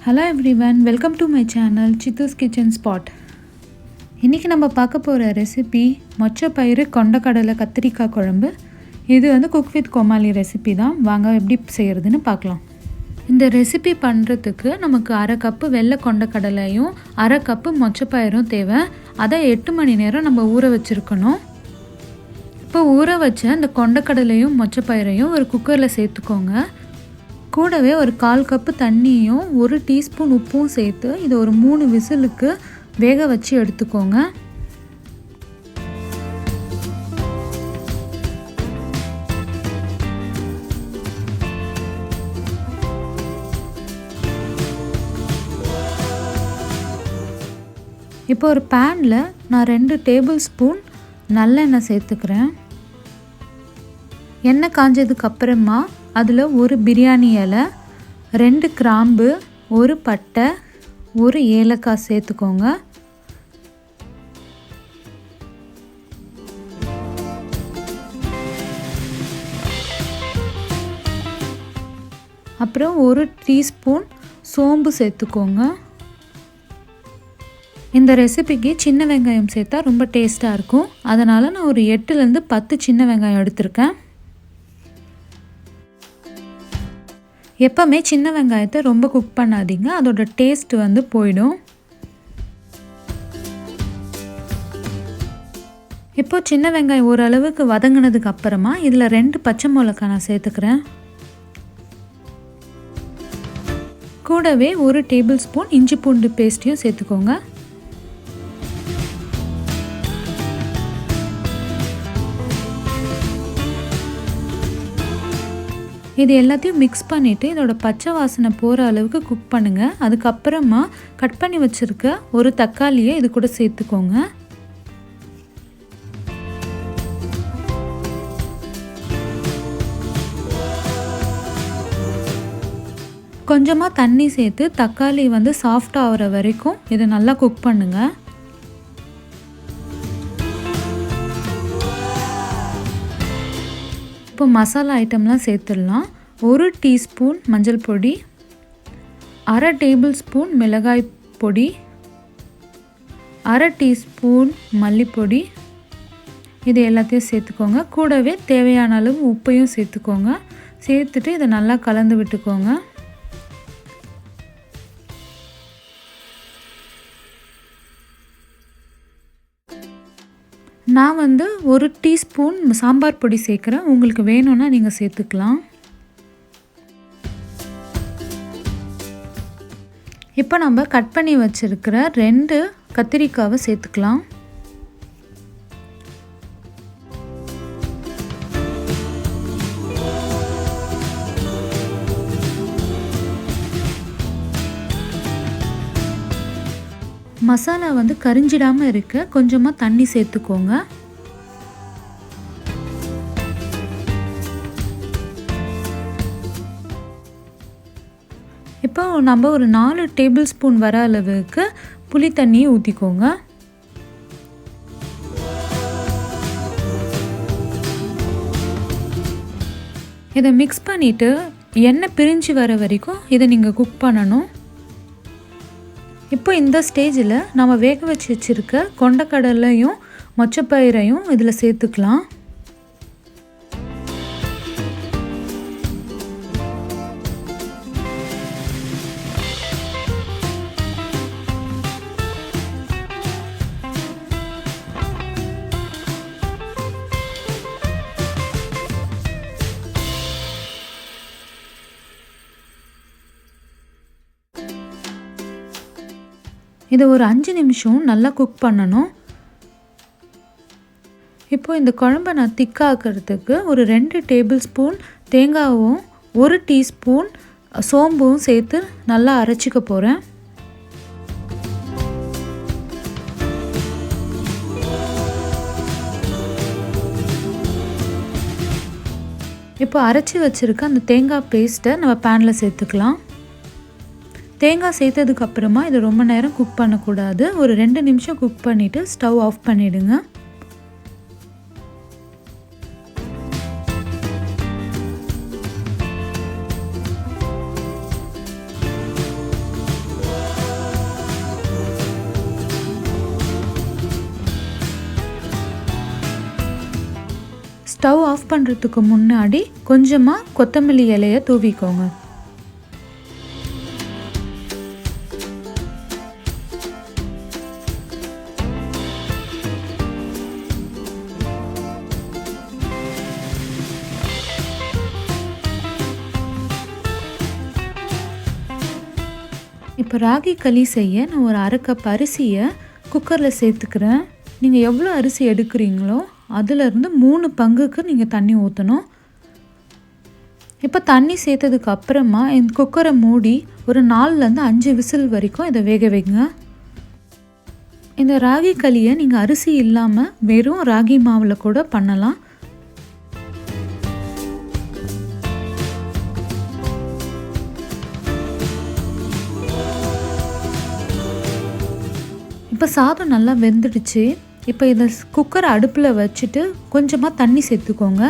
Hello everyone, welcome to my channel Chittu's Kitchen Spot. இன்னைக்கு நம்ம பார்க்க போற ரெசிபி மொச்சை பயிறு கொண்டக்கடலை கத்திரிக்காய் குழம்பு. இது வந்து குக் வித் கோமாளி ரெசிபி தான். வாங்க எப்படி செய்யறதுன்னு பார்க்கலாம். இந்த ரெசிபி பண்ணுறதுக்கு நமக்கு 1/2 கப்பு வெள்ளை கொண்டக்கடலையும் 1/2 கப்பு மொச்சை பயிரும் தேவை. அதை 8 மணி நேரம் நம்ம ஊற வச்சிருக்கணும். இப்போ ஊற வச்ச அந்த கொண்டக்கடலையும் மொச்சை பயிரையும் ஒரு குக்கரில் சேர்த்துக்கோங்க. கூடவே ஒரு 1/4 கப்பு தண்ணியும் 1 டீஸ்பூன் உப்பும் சேர்த்து இதை ஒரு 3 விசிலுக்கு வேக வச்சு எடுத்துக்கோங்க. இப்போ ஒரு பேனில் நான் 2 டேபிள் ஸ்பூன் நல்லெண்ணெய் சேர்த்துக்கிறேன். எண்ணெய் காஞ்சதுக்கு அப்புறமா அதில் ஒரு பிரியாணி இலை, 2 கிராம்பு, 1 பட்டை, 1 ஏலக்காய் சேர்த்துக்கோங்க. அப்புறம் 1 டீஸ்பூன் சோம்பு சேர்த்துக்கோங்க. இந்த ரெசிபிக்கு சின்ன வெங்காயம் சேர்த்தா ரொம்ப டேஸ்ட்டாக இருக்கும். அதனால் நான் ஒரு 8லேருந்து 10 சின்ன வெங்காயம் எடுத்திருக்கேன். எப்போவுமே சின்ன வெங்காயத்தை ரொம்ப குக் பண்ணாதீங்க, அதோட டேஸ்ட் வந்து போயிடும். இப்போ சின்ன வெங்காயம் ஓரளவுக்கு வதங்கினதுக்கு அப்புறமா இதில் 2 பச்சை மிளகாய் நான் சேர்த்துக்கிறேன். கூடவே 1 டேபிள் ஸ்பூன் இஞ்சி பூண்டு பேஸ்ட்டையும் சேர்த்துக்கோங்க. இது எல்லாத்தையும் மிக்ஸ் பண்ணிவிட்டு இதோட பச்சை வாசனை போகிற அளவுக்கு குக் பண்ணுங்கள். அதுக்கப்புறமா கட் பண்ணி வச்சுருக்க ஒரு தக்காளியை இது கூட சேர்த்துக்கோங்க. கொஞ்சமாக தண்ணி சேர்த்து தக்காளி வந்து சாஃப்ட் ஆகிற வரைக்கும் இதை நல்லா குக் பண்ணுங்கள். இப்போ மசாலா ஐட்டம்லாம் சேர்த்துடலாம். 1 டீஸ்பூன் மஞ்சள் பொடி, 1/2 டேபிள் ஸ்பூன் மிளகாய் பொடி, 1/2 டீஸ்பூன் மல்லிப்பொடி, இது எல்லாத்தையும் சேர்த்துக்கோங்க. கூடவே தேவையான அளவு உப்பையும் சேர்த்துக்கோங்க. சேர்த்துட்டு இதை நல்லா கலந்து விட்டுக்கோங்க. நான் வந்து 1 டீஸ்பூன் சாம்பார் பொடி சேர்க்குறேன். உங்களுக்கு வேணும்னா நீங்கள் சேர்த்துக்கலாம். இப்போ நம்ம கட் பண்ணி வச்சுருக்கிற 2 கத்திரிக்காவை சேர்த்துக்கலாம். மசாலா வந்து கரிஞ்சிடாமல் இருக்க கொஞ்சமாக தண்ணி சேர்த்துக்கோங்க. இப்போ நம்ம ஒரு 4 டேபிள் ஸ்பூன் வர அளவுக்கு புளி தண்ணியை ஊற்றிக்கோங்க. இதை மிக்ஸ் பண்ணிவிட்டு எண்ணெய் பிரிஞ்சு வர வரைக்கும் இதை நீங்கள் குக் பண்ணணும். இப்போ இந்த ஸ்டேஜில் நம்ம வேக வச்சு வச்சுருக்க கொண்டக்கடலையும் மொச்சப்பயிரையும் இதில் சேர்த்துக்கலாம். இதை ஒரு 5 நிமிஷம் நல்லா குக் பண்ணணும். இப்போ இந்த குழம்பை நான் திக்காக்கிறதுக்கு ஒரு 2 டேபிள் ஸ்பூன் தேங்காவும் 1 டீஸ்பூன் சோம்பும் சேர்த்து நல்லா அரைச்சிக்க போகிறேன். இப்போ அரைச்சி வச்சுருக்க அந்த தேங்காய் பேஸ்ட்டை நம்ம பேனில் சேர்த்துக்கலாம். தேங்காய் சேர்த்ததுக்கு அப்புறமா இதை ரொம்ப நேரம் குக் பண்ணக்கூடாது. ஒரு 2 நிமிஷம் குக் பண்ணிவிட்டு ஸ்டவ் ஆஃப் பண்ணிவிடுங்க. ஸ்டவ் ஆஃப் பண்ணுறதுக்கு முன்னாடி கொஞ்சமாக கொத்தமல்லி இலையை தூவிக்கோங்க. இப்போ ராகி களி செய்ய நான் ஒரு 1/2 கப் அரிசியை குக்கரில் சேர்த்துக்கிறேன். நீங்கள் எவ்வளோ அரிசி எடுக்கிறீங்களோ அதிலிருந்து 3 பங்குக்கு நீங்கள் தண்ணி ஊற்றணும். இப்போ தண்ணி சேர்த்ததுக்கு அப்புறமா இந்த குக்கரை மூடி ஒரு 4லேருந்து 5 விசில் வரைக்கும் இதை வேக வைங்க. இந்த ராகி களியை நீங்கள் அரிசி இல்லாமல் வெறும் ராகி மாவில் கூட பண்ணலாம். இப்போ சாதம் நல்லா வெந்துடுச்சு. இப்போ இதை குக்கரை அடுப்பில் வச்சுட்டு கொஞ்சமாக தண்ணி சேர்த்துக்கோங்க.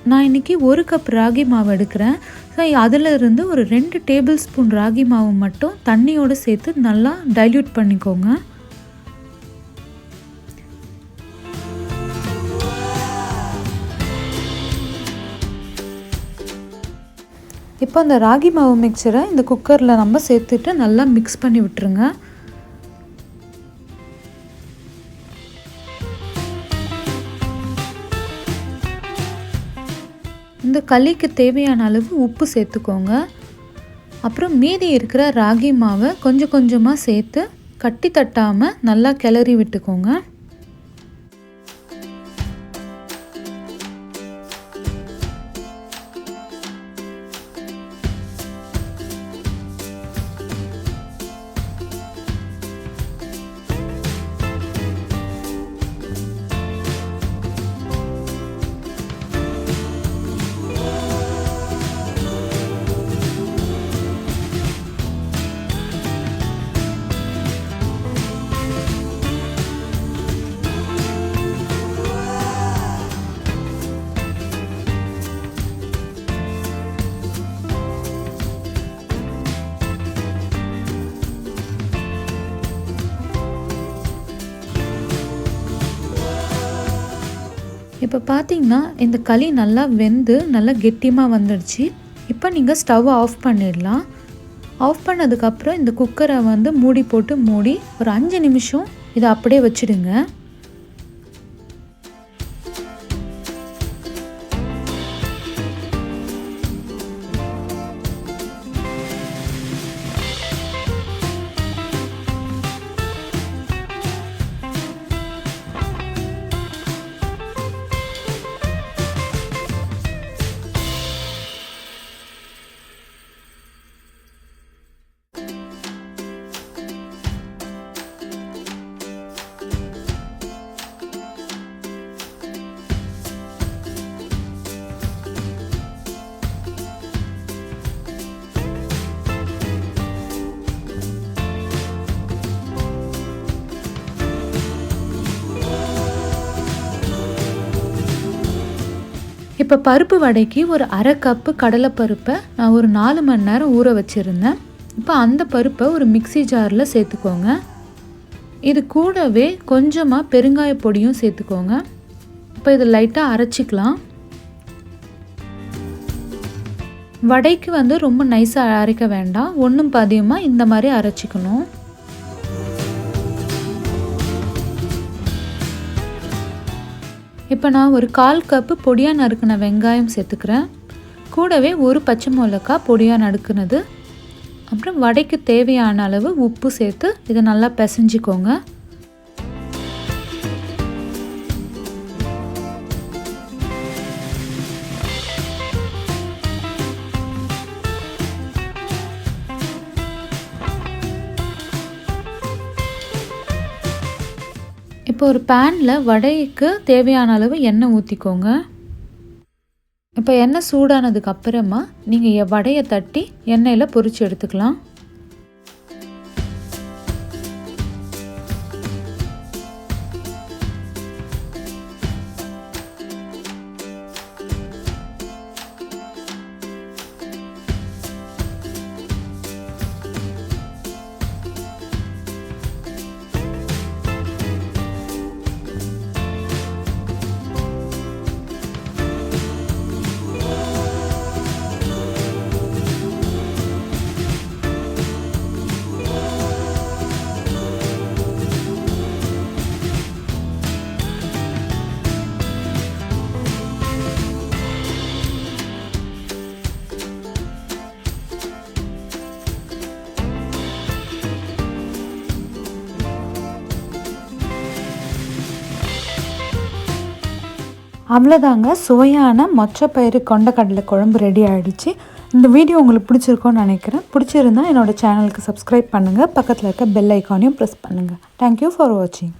நான் இன்றைக்கி 1 கப் ராகி மாவு எடுக்கிறேன். ஸோ அதில் இருந்து ஒரு 2 டேபிள் ஸ்பூன் ராகி மாவு மட்டும் தண்ணியோடு சேர்த்து நல்லா டைல்யூட் பண்ணிக்கோங்க. இப்போ அந்த ராகி மாவு மிக்சரை இந்த குக்கரில் நம்ம சேர்த்துட்டு நல்லா மிக்ஸ் பண்ணி விட்டுருங்க. இந்த களிக்கு தேவையான அளவு உப்பு சேர்த்துக்கோங்க. அப்புறம் மீதி இருக்கிற ராகி மாவை கொஞ்சம் கொஞ்சமாக சேர்த்து கட்டி தட்டாமல் நல்லா கிளறி விட்டுக்கோங்க. இப்போ பார்த்தீங்கன்னா இந்த களி நல்லா வெந்து நல்லா கெட்டியமாக வந்துடுச்சு. இப்போ நீங்கள் ஸ்டவ்வை ஆஃப் பண்ணிடலாம். ஆஃப் பண்ணதுக்கப்புறம் இந்த குக்கரை மூடி போட்டு மூடி ஒரு 5 நிமிஷம் இதை அப்படியே வச்சுடுங்க. இப்போ பருப்பு வடைக்கு ஒரு 1/2 கப்பு கடலைப்பருப்பை நான் ஒரு 4 மணி நேரம் ஊற வச்சுருந்தேன். இப்போ அந்த பருப்பை ஒரு மிக்ஸி ஜாரில் சேர்த்துக்கோங்க. இது கூடவே கொஞ்சமாக பெருங்காய பொடியும் சேர்த்துக்கோங்க. இப்போ இது லைட்டாக அரைச்சிக்கலாம். வடைக்கு ரொம்ப நைஸாக அரைக்க வேண்டாம், ஒன்றும் பாதியமாக இந்த மாதிரி அரைச்சிக்கணும். இப்போ நான் ஒரு 1/4 கப்பு பொடியாக நறுக்கின வெங்காயம் சேர்த்துக்கிறேன். கூடவே ஒரு பச்சை மிளகாய் பொடியாக நறுக்குனது, அப்புறம் வடைக்கு தேவையான அளவு உப்பு சேர்த்து இதை நல்லா பிசைஞ்சிக்கோங்க. இப்போ ஒரு பேனில் வடைக்கு தேவையான அளவு எண்ணெய் ஊற்றிக்கோங்க. இப்போ எண்ணெய் சூடானதுக்கு அப்புறமா நீங்கள் வடையை தட்டி எண்ணெயில் பொரிச்சு எடுத்துக்கலாம். அவ்வளோதாங்க, சுவையான மொச்சப்பயிறு கொண்டக்கடலை குழம்பு ரெடி ஆகிடுச்சு. இந்த வீடியோ உங்களுக்கு பிடிச்சிருக்கோன்னு நினைக்கிறேன். பிடிச்சிருந்தா என்னோடய சேனலுக்கு சப்ஸ்கிரைப் பண்ணுங்கள், பக்கத்தில் இருக்க பெல் ஐக்கானையும் ப்ரெஸ் பண்ணுங்கள். தேங்க்யூ ஃபார் வாட்சிங்.